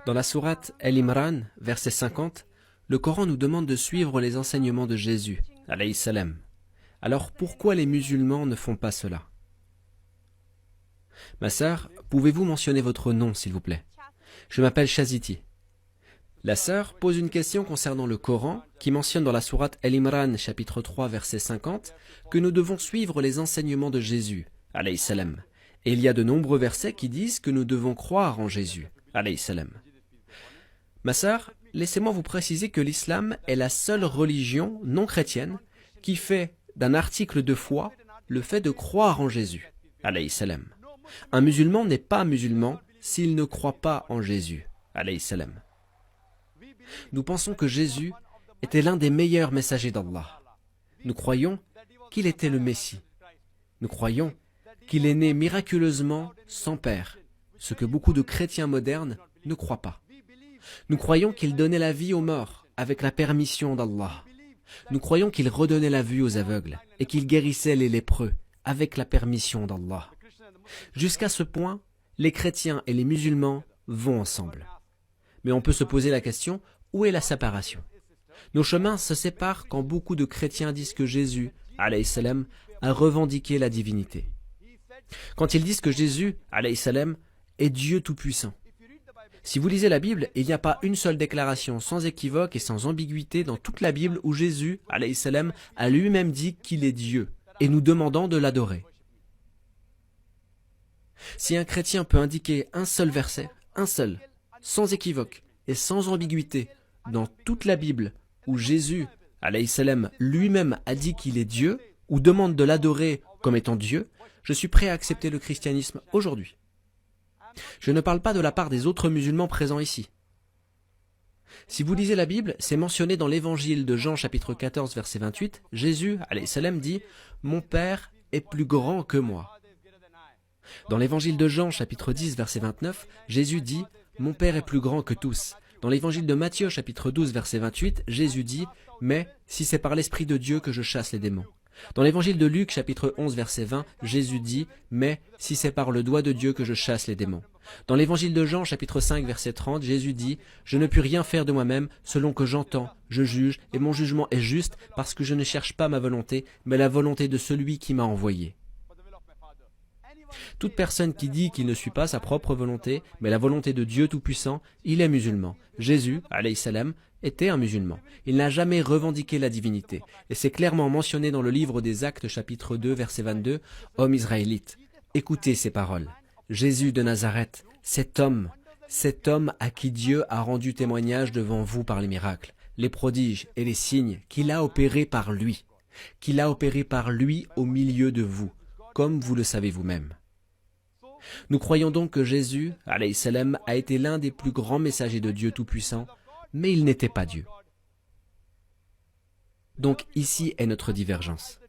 Dans la sourate Al-Imran, verset 50, le Coran nous demande de suivre les enseignements de Jésus, alayhi salam. Alors pourquoi les musulmans ne font pas cela? Ma sœur, pouvez-vous mentionner votre nom s'il vous plaît? Je m'appelle Shaziti. La sœur pose une question concernant le Coran qui mentionne dans la sourate Al-Imran, chapitre 3, verset 50, que nous devons suivre les enseignements de Jésus, alayhi salam. Et il y a de nombreux versets qui disent que nous devons croire en Jésus, alayhi salam. Ma sœur, laissez-moi vous préciser que l'islam est la seule religion non chrétienne qui fait d'un article de foi le fait de croire en Jésus, alayhi salam. Un musulman n'est pas musulman s'il ne croit pas en Jésus, alayhi salam. Nous pensons que Jésus était l'un des meilleurs messagers d'Allah. Nous croyons qu'il était le Messie. Nous croyons qu'il est né miraculeusement sans père, ce que beaucoup de chrétiens modernes ne croient pas. Nous croyons qu'il donnait la vie aux morts avec la permission d'Allah. Nous croyons qu'il redonnait la vue aux aveugles et qu'il guérissait les lépreux avec la permission d'Allah. Jusqu'à ce point, les chrétiens et les musulmans vont ensemble. Mais on peut se poser la question, où est la séparation? Nos chemins se séparent quand beaucoup de chrétiens disent que Jésus, alayhi salam, a revendiqué la divinité. Quand ils disent que Jésus, alayhi salam, est Dieu tout-puissant. Si vous lisez la Bible, il n'y a pas une seule déclaration sans équivoque et sans ambiguïté dans toute la Bible où Jésus, alayhi salam, a lui-même dit qu'il est Dieu et nous demandant de l'adorer. Si un chrétien peut indiquer un seul verset, un seul, sans équivoque et sans ambiguïté, dans toute la Bible où Jésus, alayhi salam, lui-même a dit qu'il est Dieu ou demande de l'adorer comme étant Dieu, je suis prêt à accepter le christianisme aujourd'hui. Je ne parle pas de la part des autres musulmans présents ici. Si vous lisez la Bible, c'est mentionné dans l'évangile de Jean chapitre 14 verset 28, Jésus, alayhi salam, dit « Mon Père est plus grand que moi ». Dans l'évangile de Jean chapitre 10 verset 29, Jésus dit « Mon Père est plus grand que tous ». Dans l'évangile de Matthieu chapitre 12 verset 28, Jésus dit « Mais si c'est par l'Esprit de Dieu que je chasse les démons ». Dans l'évangile de Luc chapitre 11 verset 20, Jésus dit « Mais si c'est par le doigt de Dieu que je chasse les démons ». Dans l'évangile de Jean chapitre 5 verset 30, Jésus dit « Je ne puis rien faire de moi-même, selon que j'entends, je juge, et mon jugement est juste, parce que je ne cherche pas ma volonté, mais la volonté de celui qui m'a envoyé ». Toute personne qui dit qu'il ne suit pas sa propre volonté, mais la volonté de Dieu Tout-Puissant, il est musulman. Jésus, alayhi salam, était un musulman. Il n'a jamais revendiqué la divinité. Et c'est clairement mentionné dans le livre des Actes, chapitre 2, verset 22, « Hommes israélites, écoutez ces paroles. Jésus de Nazareth, cet homme à qui Dieu a rendu témoignage devant vous par les miracles, les prodiges et les signes qu'il a opérés par lui au milieu de vous, comme vous le savez vous-même. » Nous croyons donc que Jésus, alayhi salam, a été l'un des plus grands messagers de Dieu Tout-Puissant, mais il n'était pas Dieu. Donc ici est notre divergence.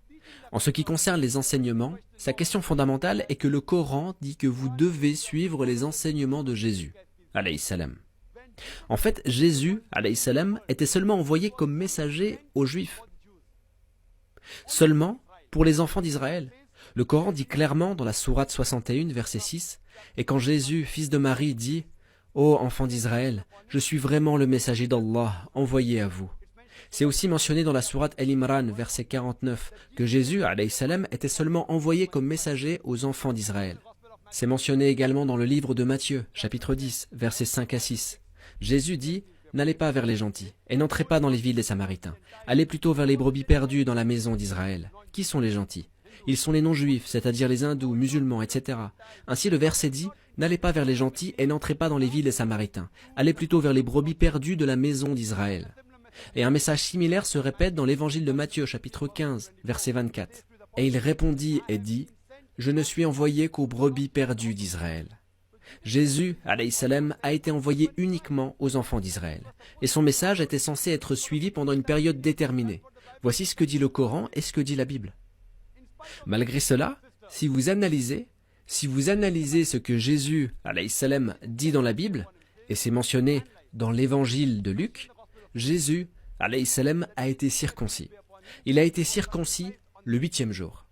En ce qui concerne les enseignements, sa question fondamentale est que le Coran dit que vous devez suivre les enseignements de Jésus, alayhi salam. En fait, Jésus, alayhi salam, était seulement envoyé comme messager aux Juifs. Seulement pour les enfants d'Israël. Le Coran dit clairement dans la sourate 61, verset 6, « Et quand Jésus, fils de Marie, dit « Ô enfants d'Israël, je suis vraiment le messager d'Allah envoyé à vous. » C'est aussi mentionné dans la sourate Al-Imran, verset 49, que Jésus, alayhi salam, était seulement envoyé comme messager aux enfants d'Israël. C'est mentionné également dans le livre de Matthieu, chapitre 10, versets 5 à 6. Jésus dit « N'allez pas vers les gentils, et n'entrez pas dans les villes des Samaritains. Allez plutôt vers les brebis perdues dans la maison d'Israël. Qui sont les gentils ? Ils sont les non-juifs, c'est-à-dire les hindous, musulmans, etc. Ainsi le verset dit « N'allez pas vers les gentils et n'entrez pas dans les villes des Samaritains. Allez plutôt vers les brebis perdues de la maison d'Israël. » Et un message similaire se répète dans l'évangile de Matthieu, chapitre 15, verset 24. « Et il répondit et dit « Je ne suis envoyé qu'aux brebis perdues d'Israël. » Jésus, alayhi salam, a été envoyé uniquement aux enfants d'Israël. Et son message était censé être suivi pendant une période déterminée. Voici ce que dit le Coran et ce que dit la Bible. Malgré cela, si vous analysez ce que Jésus, alayhi salam, dit dans la Bible, et c'est mentionné dans l'évangile de Luc, Jésus, alayhi salam, a été circoncis. Il a été circoncis le 8e jour.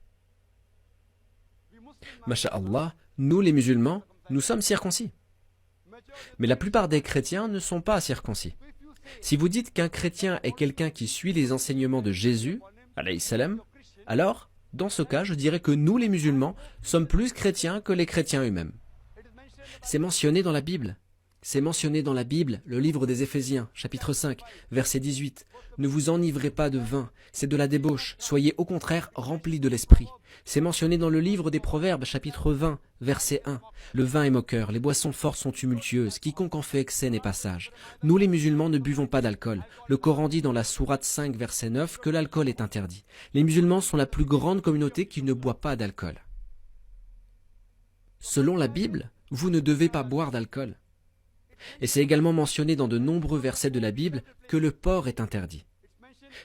Masha'Allah, nous les musulmans, nous sommes circoncis. Mais la plupart des chrétiens ne sont pas circoncis. Si vous dites qu'un chrétien est quelqu'un qui suit les enseignements de Jésus, alayhi salam, alors, dans ce cas, je dirais que nous, les musulmans, sommes plus chrétiens que les chrétiens eux-mêmes. C'est mentionné dans la Bible. C'est mentionné dans la Bible, le livre des Éphésiens, chapitre 5, verset 18. « Ne vous enivrez pas de vin, c'est de la débauche, soyez au contraire remplis de l'esprit. » C'est mentionné dans le livre des Proverbes, chapitre 20, verset 1. « Le vin est moqueur, les boissons fortes sont tumultueuses, quiconque en fait excès n'est pas sage. » Nous les musulmans ne buvons pas d'alcool. Le Coran dit dans la sourate 5, verset 9, que l'alcool est interdit. Les musulmans sont la plus grande communauté qui ne boit pas d'alcool. Selon la Bible, vous ne devez pas boire d'alcool. Et c'est également mentionné dans de nombreux versets de la Bible que le porc est interdit.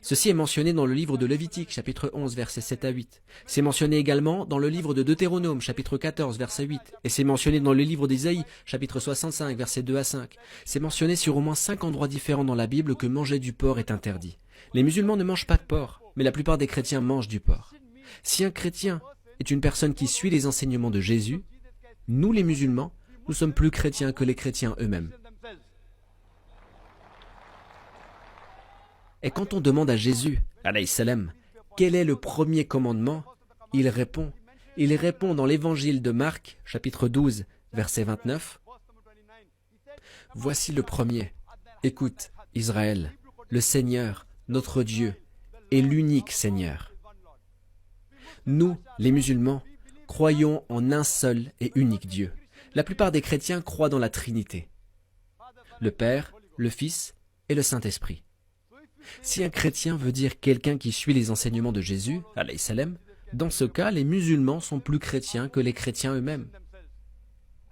Ceci est mentionné dans le livre de Lévitique, chapitre 11, versets 7 à 8. C'est mentionné également dans le livre de Deutéronome, chapitre 14, verset 8. Et c'est mentionné dans le livre d'Isaïe, chapitre 65, versets 2 à 5. C'est mentionné sur au moins 5 endroits différents dans la Bible que manger du porc est interdit. Les musulmans ne mangent pas de porc, mais la plupart des chrétiens mangent du porc. Si un chrétien est une personne qui suit les enseignements de Jésus, nous les musulmans, nous sommes plus chrétiens que les chrétiens eux-mêmes. Et quand on demande à Jésus, alayhi salam, quel est le premier commandement, il répond dans l'évangile de Marc, chapitre 12, verset 29, « Voici le premier. Écoute, Israël, le Seigneur, notre Dieu, est l'unique Seigneur. » Nous, les musulmans, croyons en un seul et unique Dieu. La plupart des chrétiens croient dans la Trinité, le Père, le Fils et le Saint-Esprit. Si un chrétien veut dire quelqu'un qui suit les enseignements de Jésus, alayhi salam, dans ce cas, les musulmans sont plus chrétiens que les chrétiens eux-mêmes.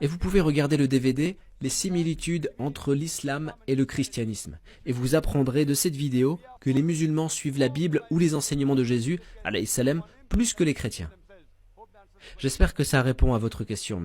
Et vous pouvez regarder le DVD « Les similitudes entre l'islam et le christianisme » et vous apprendrez de cette vidéo que les musulmans suivent la Bible ou les enseignements de Jésus, alayhi salam, plus que les chrétiens. J'espère que ça répond à votre question.